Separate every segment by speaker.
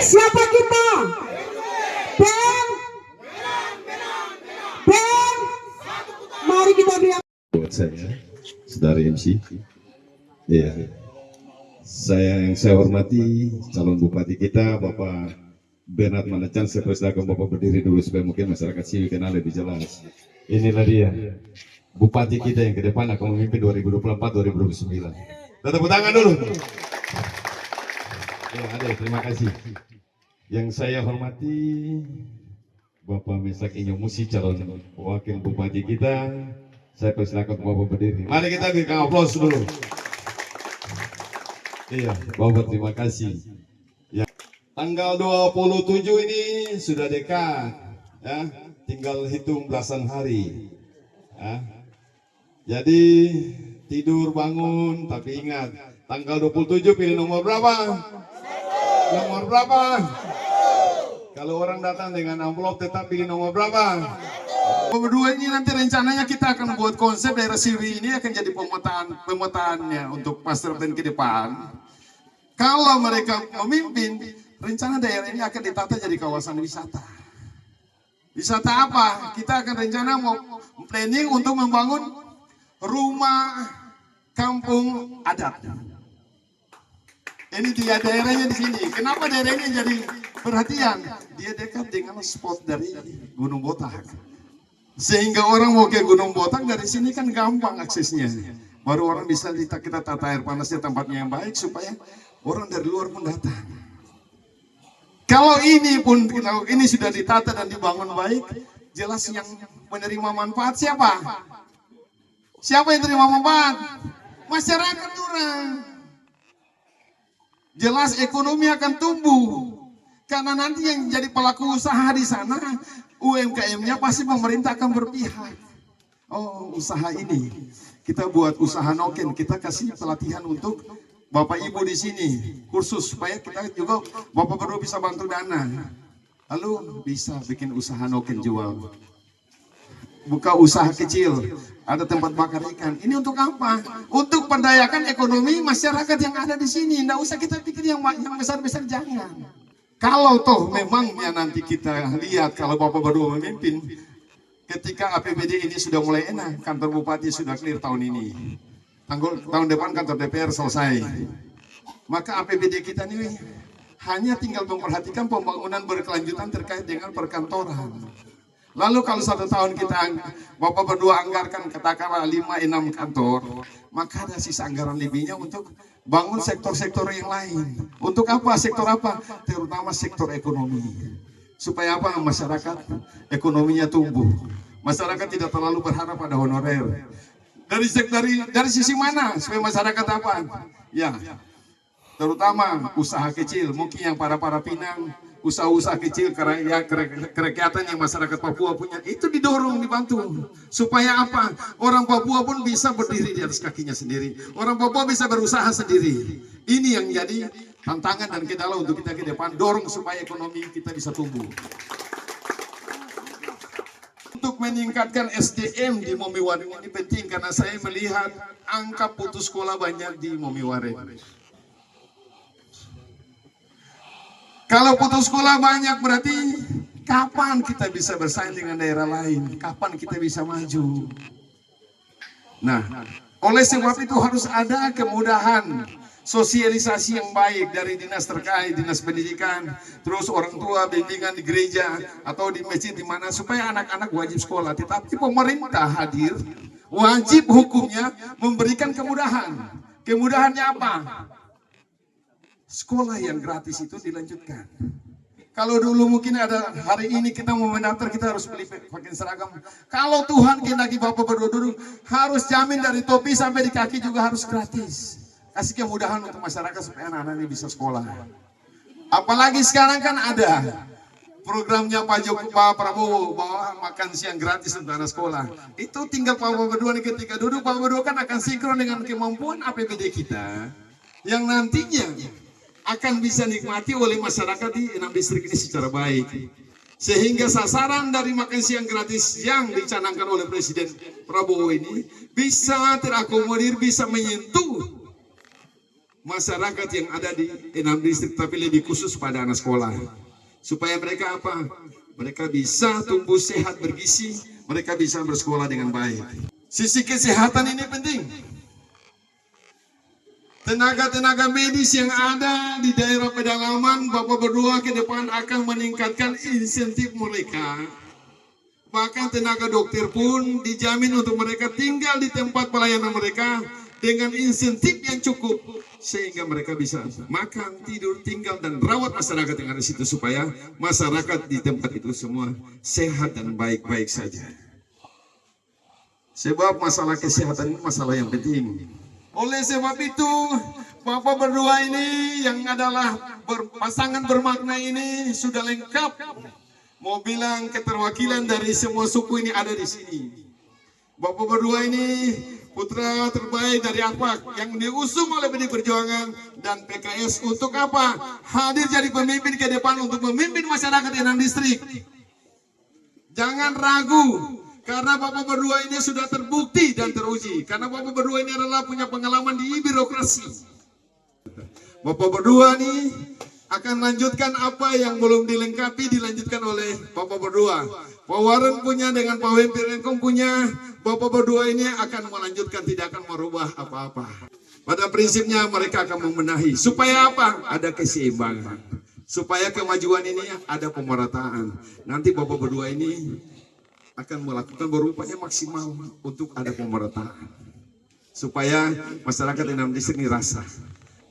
Speaker 1: Siapa kita? Ben, Ben, mari kita beri.
Speaker 2: Buat saya, saudari MC, ya, yang saya hormati calon bupati kita, Bapak Bernard Manacan. Saya persilakan Bapak berdiri dulu supaya mungkin masyarakat sini kenal lebih jelas. Inilah dia, bupati kita yang ke depan akan memimpin 2024-2029. Tepuk tangan dulu. Ya, ada, terima kasih. Yang saya hormati Bapak Mesak Inyo Musi, calon wakil bupati kita. Saya persilakan Bapak berdiri. Mari kita berikan aplaus dulu. Iya, Bapak terima kasih. Ya, tanggal 27 ini sudah dekat, ya, tinggal hitung belasan hari. Ya. Jadi tidur bangun, tapi ingat tanggal 27 pilih nomor berapa? Nomor berapa? Kalau orang datang dengan amplop tetap pilih nomor berapa? Berdua ini nanti rencananya kita akan buat konsep daerah Siri ini akan jadi pemetaannya untuk master plan ke depan. Kalau mereka memimpin, rencana daerah ini akan ditata jadi kawasan wisata. Wisata apa? Kita akan rencana mau planning untuk membangun rumah kampung adat. Ini dia daerahnya di sini. Kenapa daerahnya jadi perhatian? Dia dekat dengan spot dari Gunung Botak. Sehingga orang mau ke Gunung Botak dari sini kan gampang aksesnya. Baru orang bisa kita tata air panasnya tempatnya yang baik supaya orang dari luar pun datang. Kalau ini sudah ditata dan dibangun baik, jelas yang menerima manfaat siapa? Siapa yang terima manfaat? Masyarakat orang. Jelas ekonomi akan tumbuh. Karena nanti yang jadi pelaku usaha di sana, UMKM-nya pasti pemerintah akan berpihak. Oh, usaha ini. Kita buat usaha noken, kita kasih pelatihan untuk Bapak Ibu di sini. Kursus supaya kita juga Bapak berdua bisa bantu dana. Lalu bisa bikin usaha noken jual. Buka usaha kecil, ada tempat bakar ikan. Ini untuk apa? Untuk pendayakan ekonomi masyarakat yang ada di sini. Nggak usah kita pikir yang besar-besar, jangan. Kalau toh memangnya nanti kita lihat kalau Bapak berdua memimpin, ketika APBD ini sudah mulai enak, kantor bupati sudah clear tahun ini. Tahun depan kantor DPR selesai. Maka APBD kita ini hanya tinggal memperhatikan pembangunan berkelanjutan terkait dengan perkantoran. Lalu kalau 1 tahun kita Bapak berdua anggarkan katakanlah 5-6 kantor, maka ada sisa anggaran lebihnya untuk bangun sektor-sektor yang lain. Untuk apa? Sektor apa? Terutama sektor ekonomi. Supaya apa? Masyarakat ekonominya tumbuh. Masyarakat tidak terlalu berharap pada honorer. Dari sisi mana? Supaya masyarakat apa? Ya, terutama usaha kecil. Mungkin yang para Pinang, usaha-usaha kecil kerakyatan yang masyarakat Papua punya, itu didorong, dibantu. Supaya apa? Orang Papua pun bisa berdiri di atas kakinya sendiri. Orang Papua bisa berusaha sendiri. Ini yang jadi tantangan dan kendala untuk kita ke depan, dorong supaya ekonomi kita bisa tumbuh. Untuk meningkatkan SDM di Momiware ini penting karena saya melihat angka putus sekolah banyak di Momiware. Kalau putus sekolah banyak berarti kapan kita bisa bersaing dengan daerah lain? Kapan kita bisa maju? Nah, oleh sebab itu harus ada kemudahan sosialisasi yang baik dari dinas terkait, dinas pendidikan, terus orang tua, bimbingan di gereja atau di masjid di mana supaya anak-anak wajib sekolah. Tetapi pemerintah hadir, wajib hukumnya memberikan kemudahan. Kemudahannya apa? Sekolah yang gratis itu dilanjutkan. Kalau dulu mungkin ada hari ini kita mau mendaftar kita harus beli pakaian seragam. Kalau Tuhan kehendaki Bapak berdua dulu harus jamin dari topi sampai di kaki juga harus gratis. Kasih kemudahan untuk masyarakat supaya anak-anak ini bisa sekolah. Apalagi sekarang kan ada programnya Pak Prabowo bahwa makan siang gratis untuk anak sekolah. Itu tinggal Bapak berdua nih ketika duduk Bapak berdua kan akan sinkron dengan kemampuan APBD kita yang nantinya akan bisa nikmati oleh masyarakat di 6 distrik ini secara baik. Sehingga sasaran dari makan siang gratis yang dicanangkan oleh Presiden Prabowo ini bisa terakomodir, bisa menyentuh masyarakat yang ada di 6 distrik, tapi lebih khusus pada anak sekolah. Supaya mereka apa? Mereka bisa tumbuh sehat bergizi, mereka bisa bersekolah dengan baik. Sisi kesehatan ini penting. Tenaga-tenaga medis yang ada di daerah pedalaman, Bapak berdua ke depan akan meningkatkan insentif mereka. Bahkan tenaga dokter pun dijamin untuk mereka tinggal di tempat pelayanan mereka dengan insentif yang cukup. Sehingga mereka bisa makan, tidur, tinggal, dan rawat masyarakat yang ada di situ. Supaya masyarakat di tempat itu semua sehat dan baik-baik saja. Sebab masalah kesehatan ini masalah yang penting. Oleh sebab itu, Bapak berdua ini yang adalah pasangan bermakna ini sudah lengkap. Mau bilang keterwakilan dari semua suku ini ada di sini. Bapak berdua ini putra terbaik dari APAK yang diusung oleh PD Perjuangan dan PKS untuk apa? Hadir jadi pemimpin ke depan untuk memimpin masyarakat di 6 distrik. Jangan ragu. Karena Bapak berdua ini sudah terbukti dan teruji. Karena Bapak berdua ini adalah punya pengalaman di birokrasi. Bapak berdua ini akan lanjutkan apa yang belum dilengkapi, dilanjutkan oleh Bapak berdua. Pak Warren punya dengan Pak Wempir Engkong punya. Bapak berdua ini akan melanjutkan, tidak akan merubah apa-apa. Pada prinsipnya mereka akan membenahi. Supaya apa? Ada keseimbangan. Supaya kemajuan ini ada pemerataan. Nanti Bapak berdua ini akan melakukan berupaya maksimal untuk ada pemerataan. Supaya masyarakat di 6 distrik ini rasa,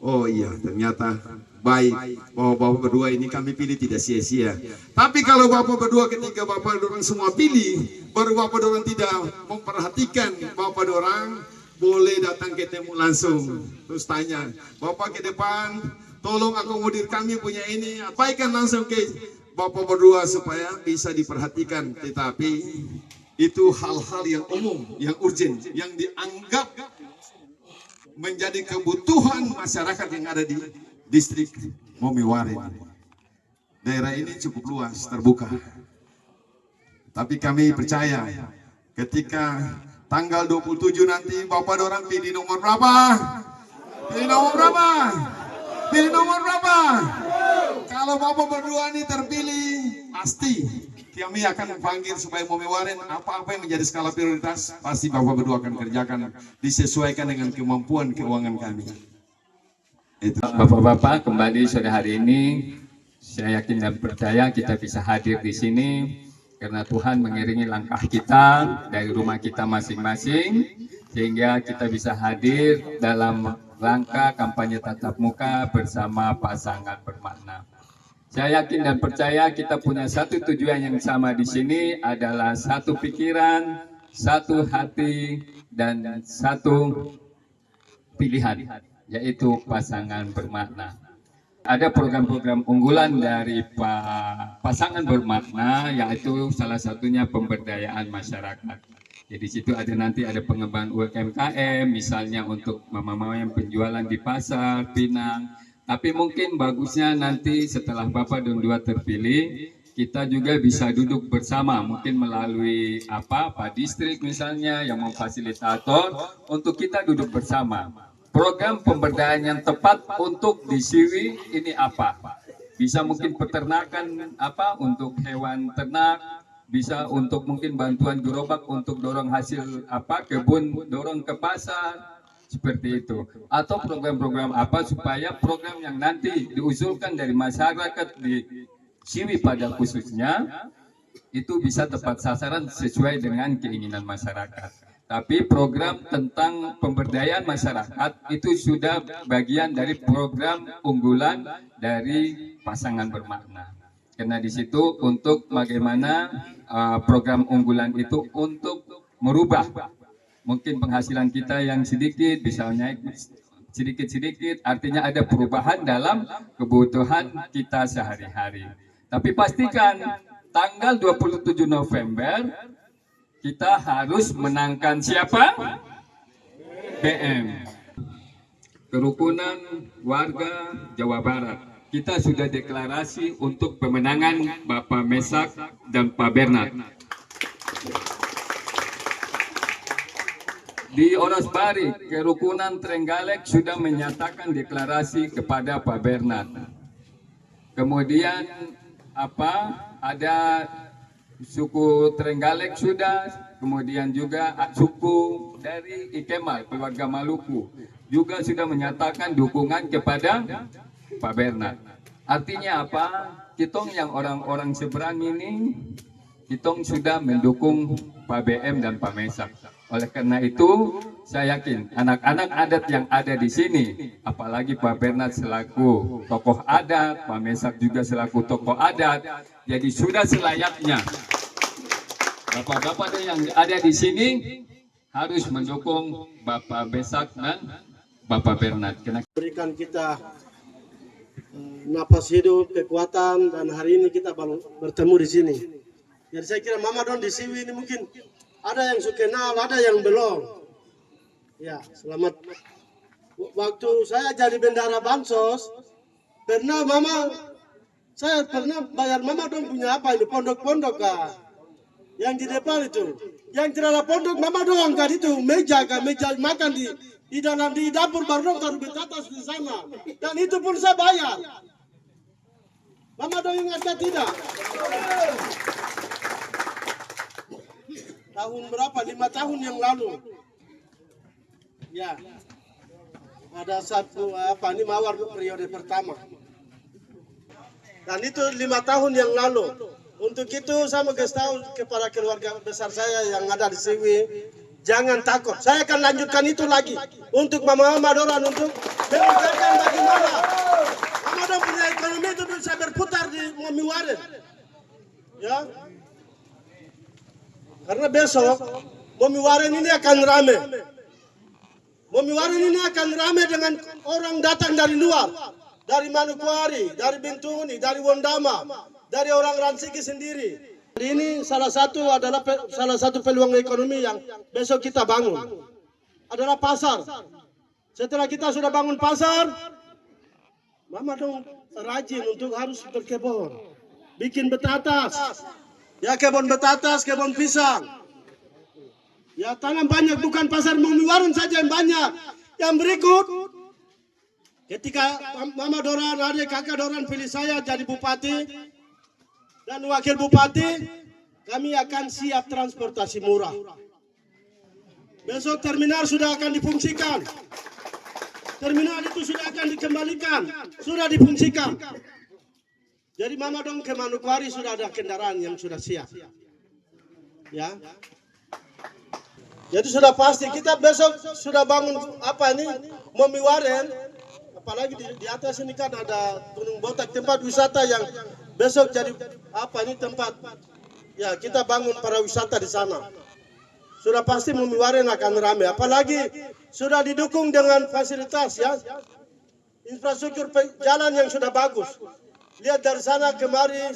Speaker 2: oh iya ternyata baik bahwa Bapak berdua ini kami pilih tidak sia-sia. Tapi kalau Bapak berdua ketika Bapak dorang semua pilih, baru Bapak dorang tidak memperhatikan Bapak dorang, boleh datang ketemu langsung. Terus tanya, Bapak ke depan, tolong akomodir kami punya ini, sampaikan langsung ke Bapak berdua supaya bisa diperhatikan. Tetapi itu hal-hal yang umum, yang urgent, yang dianggap menjadi kebutuhan masyarakat yang ada di distrik Momiwarin. Daerah ini cukup luas, terbuka. Tapi kami percaya ketika tanggal 27 nanti Bapak dorang pilih nomor berapa? Pilih nomor berapa? Pilih nomor berapa? Kalau Bapak berdua ini terpilih, pasti kami akan panggil supaya Momiwarin apa-apa yang menjadi skala prioritas, pasti Bapak berdua akan kerjakan, disesuaikan dengan kemampuan keuangan kami. Itu.
Speaker 3: Bapak-bapak, kembali sore hari ini, saya yakin dan percaya kita bisa hadir di sini karena Tuhan mengiringi langkah kita dari rumah kita masing-masing, sehingga kita bisa hadir dalam rangka kampanye tatap muka bersama pasangan bermakna. Saya yakin dan percaya kita punya satu tujuan yang sama di sini, adalah satu pikiran, satu hati, dan satu pilihan, yaitu pasangan bermakna. Ada program-program unggulan dari pasangan bermakna, yaitu salah satunya pemberdayaan masyarakat. Jadi situ nanti ada pengembangan UMKM, misalnya untuk mama-mama yang penjualan di pasar, Pinang. Tapi mungkin bagusnya nanti setelah Bapak dan dua terpilih, kita juga bisa duduk bersama, mungkin melalui Pak Distrik misalnya yang memfasilitator, untuk kita duduk bersama. Program pemberdayaan yang tepat untuk di Siwi ini apa? Bisa mungkin peternakan untuk hewan ternak, bisa untuk mungkin bantuan gerobak untuk dorong hasil kebun, dorong ke pasar. Seperti itu, atau program-program apa supaya program yang nanti diusulkan dari masyarakat di Siwi pada khususnya itu bisa tepat sasaran sesuai dengan keinginan masyarakat. Tapi program tentang pemberdayaan masyarakat itu sudah bagian dari program unggulan dari pasangan bermakna. Karena di situ untuk bagaimana program unggulan itu untuk merubah mungkin penghasilan kita yang sedikit bisa naik sedikit-sedikit, artinya ada perubahan dalam kebutuhan kita sehari-hari. Tapi pastikan tanggal 27 November kita harus menangkan siapa? BM. Kerukunan Warga Jawa Barat. Kita sudah deklarasi untuk pemenangan Bapak Mesak dan Pak Bernard. di Orosbari, kerukunan Trenggalek sudah menyatakan deklarasi kepada Pak Bernard. Kemudian ada suku Trenggalek sudah, kemudian juga suku dari Ikemal, keluarga Maluku, juga sudah menyatakan dukungan kepada Pak Bernard. Artinya apa? Kitong yang orang-orang seberang ini, kitong sudah mendukung Pak BM dan Pak Mesak. Oleh karena itu, saya yakin anak-anak adat yang ada di sini, apalagi Pak Bernard selaku tokoh adat, Pak Mesak juga selaku tokoh adat, jadi sudah selayaknya bapak-bapak yang ada di sini harus mendukung Bapak Mesak dan Bapak Bernard.
Speaker 4: Berikan kita napas hidup, kekuatan, dan hari ini kita baru bertemu di sini. Jadi saya kira Mama Don di Siwi ini mungkin ada yang suka kenal, ada yang belum. Ya, selamat. Waktu saya jadi bendara Bansos, saya pernah bayar Mama Don punya apa ini, pondok-pondok kah? Yang di depan itu. Yang tidak ada pondok, Mama Don angkat itu, meja makan di dalam di dapur baru dong taruh betatas di sana. Dan itu pun saya bayar. Mama Don ingat tidak? Tahun berapa? 5 tahun yang lalu. Ya. Ada satu ini mawar periode pertama. Dan itu 5 tahun yang lalu. Untuk itu saya mau kasih tahu kepada keluarga besar saya yang ada di Siwi, jangan takut. Saya akan lanjutkan itu lagi untuk Mama Doran untuk menunjukkan bagaimana Mama Doran punya ekonomi itu bisa berputar di Momiwaren. Ya. Karena besok Momiwaren ini akan rame. Momiwaren ini akan rame dengan orang datang dari luar, dari Manokwari, dari Bintuni, dari Wondama, dari orang Ransiki sendiri. Ini salah satu peluang ekonomi yang besok kita bangun adalah pasar. Setelah kita sudah bangun pasar, Mama dong rajin untuk harus berkebun, bikin betatas, ya kebun betatas, kebun pisang. Ya tanam banyak, bukan pasar Momiwaren saja yang banyak. Yang berikut, ketika Mama Doran, adik kakak Doran pilih saya jadi bupati dan wakil bupati, kami akan siap transportasi murah. Besok terminal sudah akan difungsikan. Terminal itu sudah akan dikembalikan, sudah difungsikan. Jadi Mama dong ke Manokwari sudah ada kendaraan yang sudah siap. Ya. Jadi sudah pasti kita besok sudah bangun Momiwaren, apalagi di atas ini kan ada Gunung Botak, tempat wisata yang besok jadi tempat ya kita bangun para wisata di sana. Sudah pasti Momiwaren akan ramai, apalagi sudah didukung dengan fasilitas ya, infrastruktur jalan yang sudah bagus. Lihat dari sana kemari,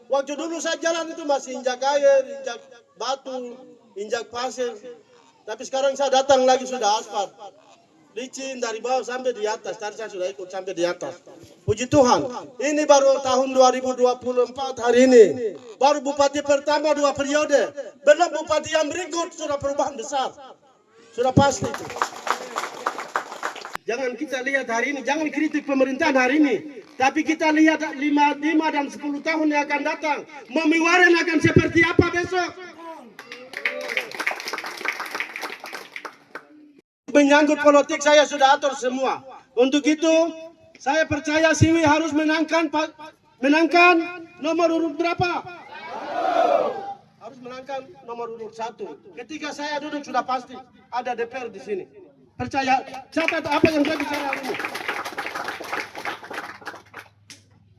Speaker 4: waktu dulu saya jalan itu masih injak air, injak batu, injak pasir. Tapi sekarang saya datang lagi sudah aspal. Licin dari bawah sampai di atas. Tadi saya sudah ikut sampai di atas. Puji Tuhan. Ini baru tahun 2024 hari ini. Baru bupati pertama 2 periode. Belum bupati yang berikut sudah perubahan besar. Sudah pasti itu. Jangan kita lihat hari ini. Jangan kritik pemerintahan hari ini. Tapi kita lihat 5 dan 10 tahun yang akan datang. Momiwaren akan seperti apa besok? Menyangkut politik saya sudah atur semua. Untuk itu saya percaya Siwi harus menangkan nomor urut berapa? Harus menangkan nomor urut 1. Ketika saya duduk sudah pasti ada DPR di sini. Percaya, catat apa yang saya bicara hari ini.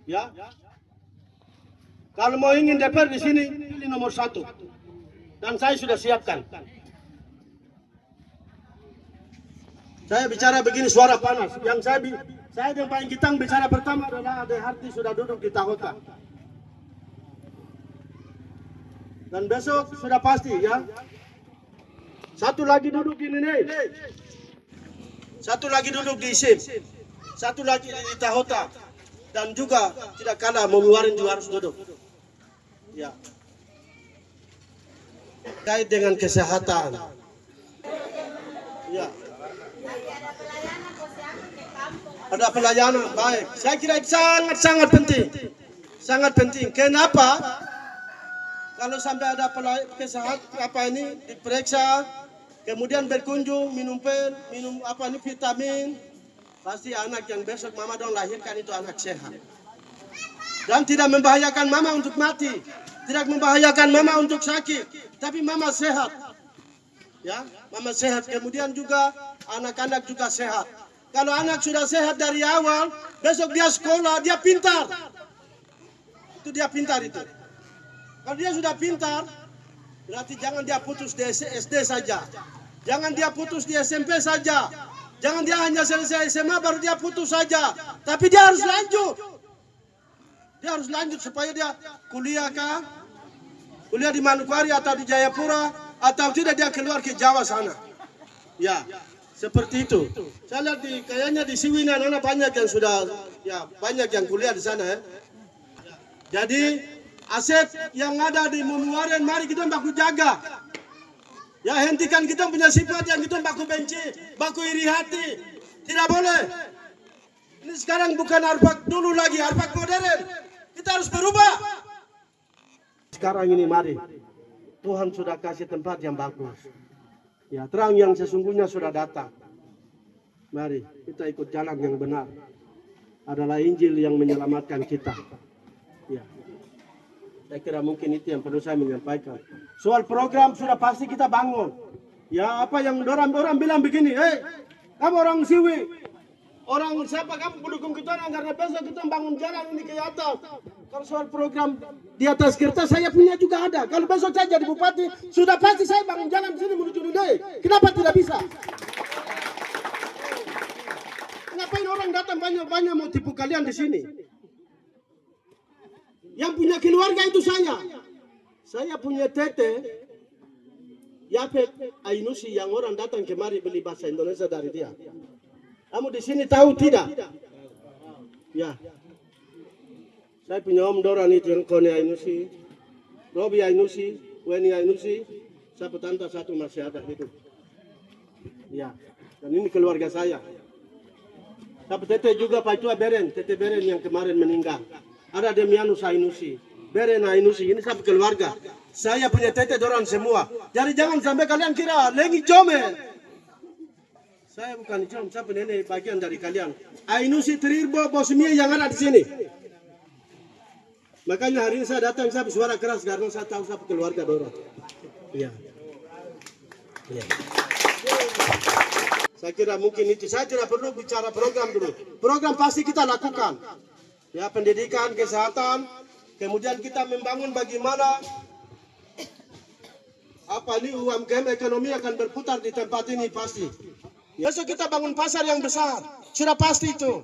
Speaker 4: Ya. Kalau mau ingin DPR di sini, pilih nomor 1. Dan saya sudah siapkan. Saya bicara begini suara panas. Yang saya yang paling kitang bicara pertama adalah Ade Harti sudah duduk di Tahota. Dan besok sudah pasti ya. Satu lagi duduk di Nene. Satu lagi duduk di Isim. Satu lagi di Tahota. Dan juga tidak kalah Momiwaren juga harus duduk. Ya. Kait dengan kesehatan. Ya. Ada pelayanan, baik. Saya kira itu sangat penting. Sangat penting. Kenapa? Kalau sampai ada kesehatan diperiksa, kemudian berkunjung, minum vitamin, pasti anak yang besok mama dong lahirkan itu anak sehat. Dan tidak membahayakan mama untuk mati, tidak membahayakan mama untuk sakit, tapi mama sehat. Ya, mama sehat. Kemudian juga anak-anak juga sehat. Kalau anak sudah sehat dari awal, besok dia sekolah, dia pintar. Itu dia pintar itu. Kalau dia sudah pintar, berarti jangan dia putus di SD saja. Jangan dia putus di SMP saja. Jangan dia hanya selesai SMA baru dia putus saja. Tapi dia harus lanjut. Dia harus lanjut supaya dia kuliah kuliah di Manokwari atau di Jayapura, atau tidak dia keluar ke Jawa sana. Ya, seperti itu. Saya lihat kayaknya di Siwinan banyak yang sudah, ya banyak yang kuliah di sana ya. Jadi aset yang ada di Momuaren mari kita baku jaga. Ya, hentikan kita punya sifat yang kita baku benci, baku iri hati. Tidak boleh. Ini sekarang bukan arbak dulu lagi, arbak modern. Kita harus berubah. Sekarang ini mari, Tuhan sudah kasih tempat yang bagus. Ya, terang yang sesungguhnya sudah datang. Mari kita ikut jalan yang benar. Adalah Injil yang menyelamatkan kita. Ya. Saya kira mungkin itu yang perlu saya menyampaikan. Soal program sudah pasti kita bangun. Ya, apa yang orang bilang begini, kamu orang Siwi, orang siapa kamu pendukung kita karena besok kita bangun jalan ini ke atas. Kalau soal program di atas kertas saya punya juga ada. Kalau besok saya jadi bupati, sudah pasti saya bangun jalan di sini menuju Nudai. Kenapa tidak bisa? Ngapain orang datang banyak mau tipu kalian di sini? Yang punya keluarga itu saya. Saya punya tete, Yapet Ainusi, yang orang datang kemari beli bahasa Indonesia dari dia. Kamu di sini tahu tidak? Ya. Saya punya om Doran itu yang Kone Ainusi, Robi Ainusi, Weni Ainusi, satu tante satu masih ada hidup. Ya. Dan ini keluarga saya. Tapi tete juga Pak Tua Beren, tete Beren yang kemarin meninggal. Ada Demianus Ainusi, Beren Ainusi, ini satu keluarga. Saya punya tete dorang semua. Jadi jangan sampai kalian kira lengi jome. Saya bukan jom, saya nenek bagian dari kalian. Ainusi Trirbo Bosmia yang ada di sini. Makanya hari ini saya datang, saya bersuara keras karena saya tahu saya keluarga dorang. Iya. Iya. Saya kira mungkin itu. Saya tidak perlu bicara program dulu. Program pasti kita lakukan. Ya, pendidikan, kesehatan, kemudian kita membangun bagaimana UMKM ekonomi akan berputar di tempat ini pasti. Besok kita bangun pasar yang besar, sudah pasti itu.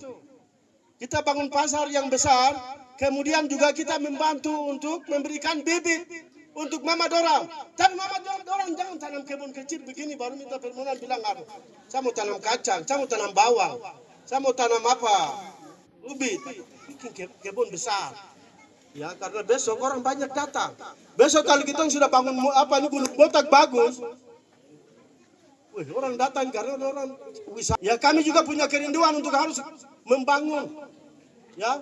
Speaker 4: Kita bangun pasar yang besar, kemudian juga kita membantu untuk memberikan bibit untuk mama dorang. Tapi mama dorang jangan tanam kebun kecil begini baru minta permohonan bilang saya mau tanam kacang, saya mau tanam bawang, saya mau tanam ubi. Bikin kebun besar. Ya, karena besok orang banyak datang. Besok kalau kita sudah bangun gunung botak bagus, orang datang karena orang wisata. Ya, kami juga punya kerinduan untuk harus membangun ya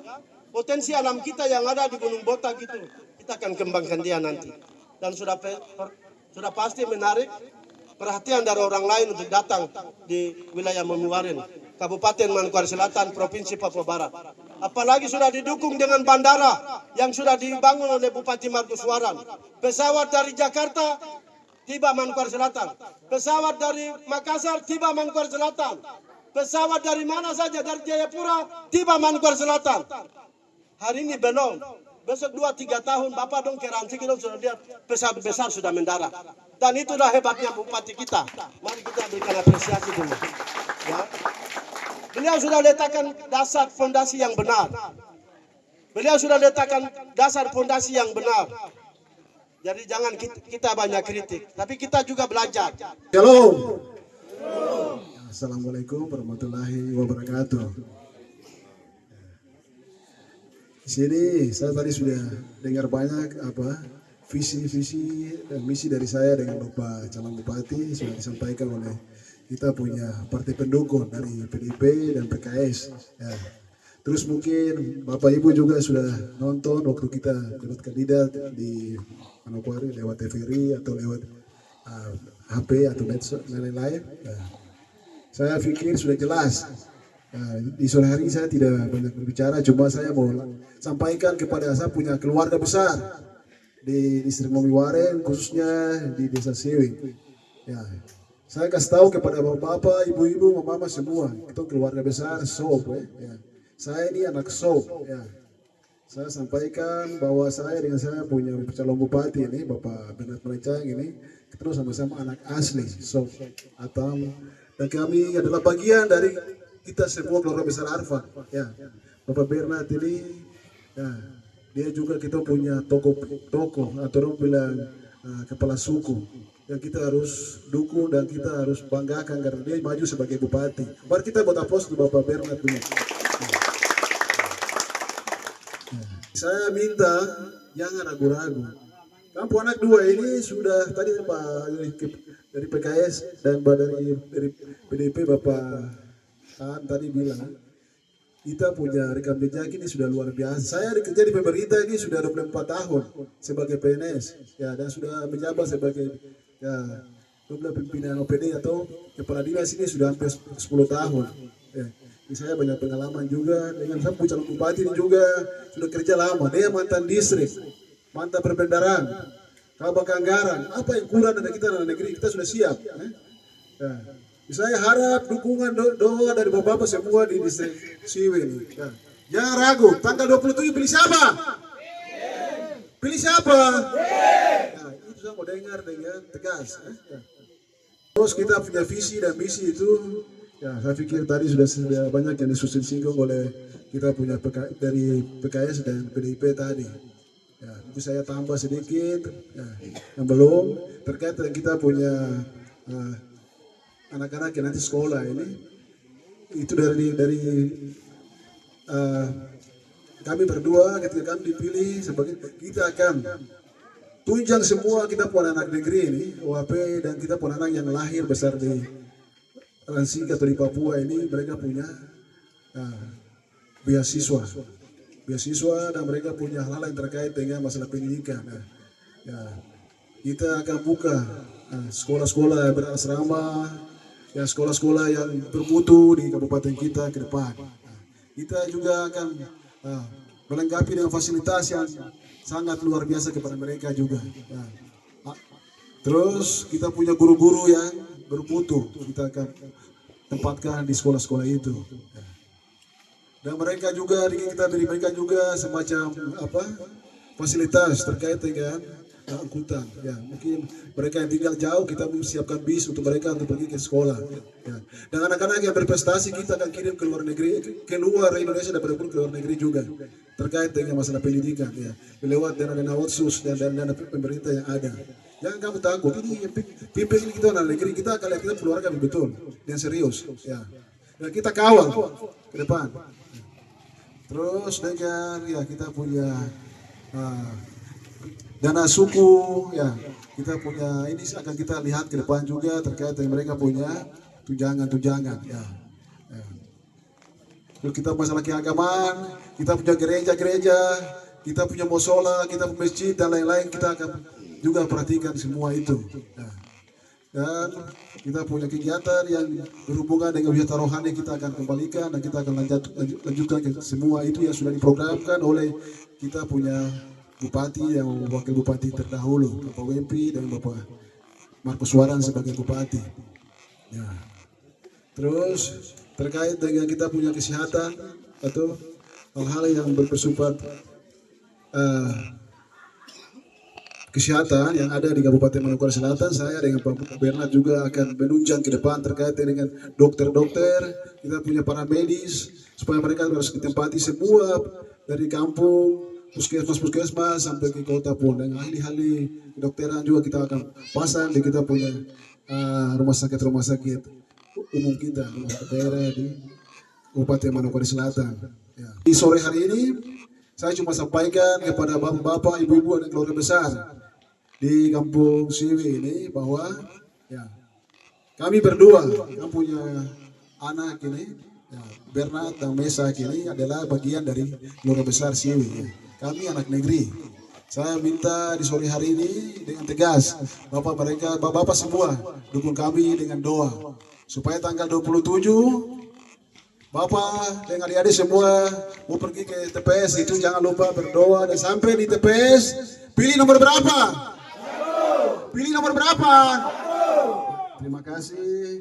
Speaker 4: potensi alam kita yang ada di Gunung Botak itu. Kita akan kembangkan dia nanti. Dan sudah pasti menarik perhatian dari orang lain untuk datang di wilayah Momuaren, Kabupaten Manokwari Selatan, Provinsi Papua Barat. Apalagi sudah didukung dengan bandara yang sudah dibangun oleh Bupati Markus Waran. Pesawat dari Jakarta tiba Manokwari Selatan. Pesawat dari Makassar tiba Manokwari Selatan. Pesawat dari mana saja, dari Jayapura tiba Manokwari Selatan. Hari ini belum. Besok 2-3 tahun Bapak dong keranci kita sudah lihat pesawat besar sudah mendarat. Dan itulah hebatnya Bupati kita. Mari kita berikan apresiasi dulu. Ya. Beliau sudah letakkan dasar fondasi yang benar. Beliau sudah letakkan dasar fondasi yang benar. Jadi jangan kita banyak kritik, tapi kita juga belajar.
Speaker 5: Shalom. Assalamualaikum warahmatullahi wabarakatuh. Di sini saya tadi sudah dengar banyak visi dan misi dari saya dengan Bapak calon bupati sudah disampaikan oleh kita punya partai pendukung dari PDIP dan PKS. Ya. Terus mungkin Bapak Ibu juga sudah nonton waktu kita debat kandidat di Manokwari lewat TVRI atau lewat HP atau medsos dan lain-lain. Ya. Saya pikir sudah jelas. Di sore hari saya tidak banyak berbicara, cuma saya mau sampaikan kepada saya punya keluarga besar di distrik Mamiwaren, khususnya di Desa Siwi. Ya. Saya kasih tahu kepada bapak-bapak, ibu-ibu, mama semua, itu keluarga besar SOP. Ya. Saya ini anak SOP. Ya. Saya sampaikan bahwa saya dengan saya punya calon bupati ini, Bapak Bernard Melencang ini, kita sama-sama anak asli SOP. Dan kami adalah bagian dari kita semua keluarga besar Arfan. Ya. Bapak Bernard ini, ya, dia juga kita punya tokoh atau orang bilang kepala suku yang kita harus dukung dan kita harus banggakan karena dia maju sebagai bupati. Mari kita buat aplaus untuk Bapak Bernard dulu. Saya minta jangan ragu-ragu. Kampung Anak 2 ini sudah tadi Pak dari PKS dan dari PDIP Bapak Han tadi bilang kita punya rekam jejak ini sudah luar biasa. Saya kerja di pemerintah ini sudah 24 tahun sebagai PNS ya, dan sudah menjabat sebagai ya, pimpinan OPD atau kepala dinas ini sudah hampir 10 tahun. Ya. Saya banyak pengalaman juga dengan saya calon bupati ini juga sudah kerja lama. Dia mantan distrik, mantan perbendaharaan, kabak anggaran. Apa yang kurang dari kita dalam negeri kita sudah siap. Ya. Saya harap dukungan doa dari bapak-bapak semua di distrik Siwi ini. Ya. Jangan ragu, tanggal 27 pilih siapa? Pilih siapa? Ya, itu saya mau dengar dengan tegas. Ya. Terus kita punya visi dan misi itu. Ya, saya pikir tadi sudah banyak yang disinggung oleh kita punya dari PKS dan PDIP tadi. Ya, itu saya tambah sedikit ya, yang belum terkait dengan kita punya anak-anak yang nanti sekolah ini. Itu dari kami berdua ketika kami dipilih sebagai kita akan tunjang semua kita pun anak negeri ini OAP dan kita pun anak yang lahir besar di Ransika atau di Papua ini mereka punya beasiswa dan mereka punya hal-hal yang terkait dengan masalah pendidikan. Ya, kita akan buka sekolah-sekolah berasrama, ya sekolah-sekolah yang bermutu di kabupaten kita ke depan. Kita juga akan melengkapi dengan fasilitas yang sangat luar biasa kepada mereka juga. Ya. Terus kita punya guru-guru yang bermutu, kita akan tempatkan di sekolah-sekolah itu. Dan mereka juga kita beri mereka juga semacam fasilitas terkait dengan angkutan. Ya, mungkin mereka yang tinggal jauh kita siapkan bis untuk mereka untuk pergi ke sekolah. Ya. Dan anak-anak yang berprestasi kita akan kirim ke luar negeri, ke luar Indonesia dan ke luar negeri juga terkait dengan masalah pendidikan. Ya, lewat dana-dana otsus dan dana pemerintah yang ada. Jangan kamu takut, ini pimpin ini kita dalam negeri, kita akan lihat kita keluarga betul dan serius. Ya. Dan kita kawal ke depan. Terus dengan ya kita punya dana suku, ya kita punya ini akan kita lihat ke depan juga terkait dengan mereka punya tunjangan. Ya. Ya. Terus kita masalah keagamaan, kita punya gereja-gereja, kita punya musola, kita punya masjid dan lain-lain kita akan juga perhatikan semua itu. Nah, dan kita punya kegiatan yang berhubungan dengan wisata rohani kita akan kembalikan dan kita akan lanjutkan ke semua itu yang sudah diprogramkan oleh kita punya bupati yang wakil bupati terdahulu, Bapak Wempi dan Bapak Markus Waran sebagai bupati. Ya. Terus terkait dengan kita punya kesehatan atau hal-hal yang bersifat kesehatan yang ada di Kabupaten Manokwari Selatan, saya dengan Pak Bernard juga akan menunjang ke depan terkait dengan dokter-dokter, kita punya para medis, supaya mereka harus ditempati semua dari kampung, puskesmas sampai ke kota pun, dan ahli-ahli kedokteran juga kita akan pasang di kita punya rumah sakit umum kita, rumah sakit daerah di Kabupaten Manokwari Selatan. Ya. Di sore hari ini, saya cuma sampaikan kepada bapak-bapak, ibu-ibu dan keluarga besar di Kampung Siwi ini bahwa ya kami berdua, kami punya anak ini, ya, Bernard dan Mesa ini adalah bagian dari keluarga besar Siwi. Kami anak negeri. Saya minta di sore hari ini dengan tegas, bapak semua dukung kami dengan doa supaya tanggal 27 Bapak dengan adik-adik semua mau pergi ke TPS itu jangan lupa berdoa dan sampai di TPS pilih nomor berapa? Pilih nomor berapa? Terima kasih.